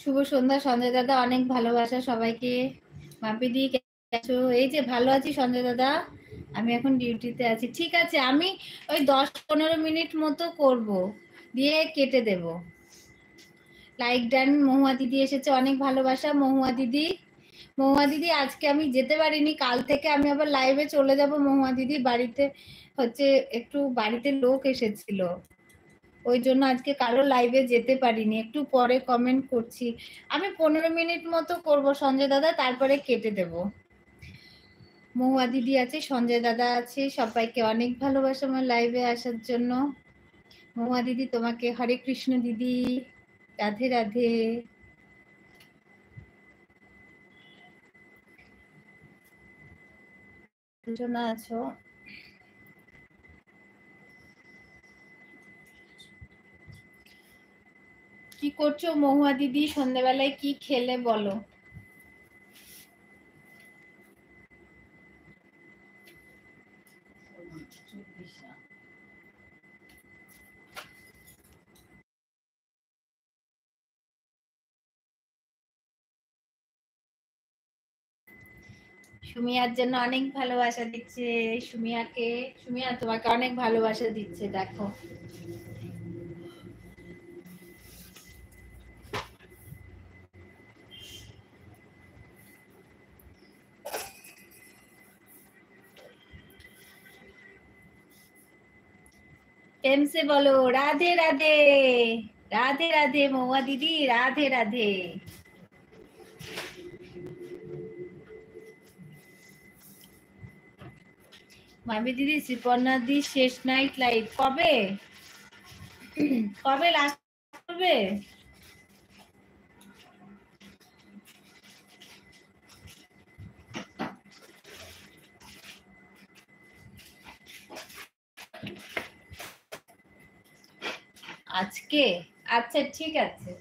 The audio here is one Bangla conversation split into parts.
শুভ সন্ধ্যা সঞ্জয় দাদা, অনেক ভালোবাসা সবাইকে। মাপিদি আছো? এই যে ভালো আছি সঞ্জয় দাদা, আমি এখন ডিউটিতে আছি। ঠিক আছে, আমি ওই 10-15 মিনিট মতো করব, দিয়ে কেটে দেব। Like done. মহুয়া দিদি এসেছে, অনেক ভালোবাসা মহুয়া দিদি। মহুয়া দিদি আজকে আমি যেতে পারিনি, কাল থেকে আমি আবার লাইভে চলে যাব। মহুয়া দিদি বাড়িতে হচ্ছে একটু বাড়িতে লোক এসেছিল, ওই জন্য আজকে কারো লাইভে যেতে পারিনি। একটু পরে কমেন্ট করছি। আমি 15 মিনিট মতো করব সঞ্জয় দাদা, তারপরে কেটে দেব। মহুয়া দিদি আছে, সঞ্জয় দাদা আছে, সবাইকে অনেক ভালোবাসা আমার লাইভে আসার জন্য। মহুয়া দিদি তোমাকে হরে কৃষ্ণ দিদি, রাধে রাধে। দুজনা আছো? কি করছো মহুয়া দিদি? সন্ধ্যাবেলায় কি খেলে বলো? সুমিয়ার জন্য অনেক ভালোবাসা দিচ্ছে। সুমিয়া তোমাকে অনেক ভালোবাসা দিচ্ছে, দেখো। प्रेम से बोलो राधे राधे। राधे राधे महुआ दीदी, राधे राधे। মামি দিদি, শ্রীপর্ণা দি শেষ নাইট লাইভ কবে? কবে লাস্ট করবে? আজকে? আচ্ছা ঠিক আছে।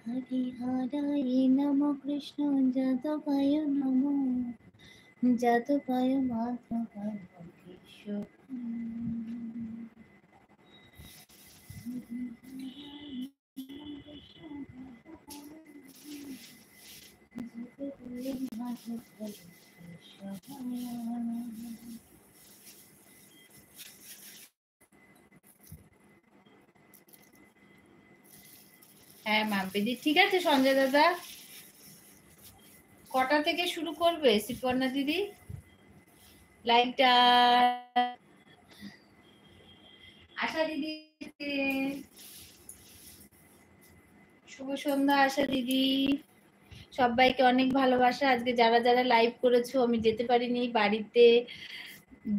হরিহরায় নম কৃষ্ণ যাদবায় নম, যাদবায় মাধবায় কেশব। হ্যাঁ মাম্পিদি, ঠিক আছে সঞ্জয় দাদা। কটা থেকে শুরু করবে শ্রীপর্ণা দিদি লাইভটা? আশা দিদি, শুভ সন্ধ্যা আশা দিদি। সবাইকে অনেক ভালোবাসা। আজকে যারা যারা লাইভ করেছো, আমি যেতে পারিনি, বাড়িতে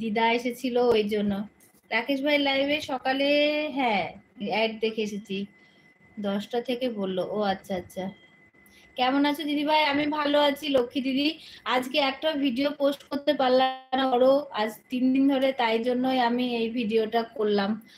দিদা এসেছিল ওই জন্য। রাকেশ ভাই লাইভে সকালে, হ্যাঁ অ্যাড দেখে এসেছি, 10টা থেকে বললো। ও আচ্ছা আচ্ছা। কেমন আছো দিদি ভাই? আমি ভালো আছি লক্ষ্মী দিদি। আজকে একটা ভিডিও পোস্ট করতে পারলাম না, আজ 3 দিন ধরে, তাই জন্যই আমি এই ভিডিওটা করলাম।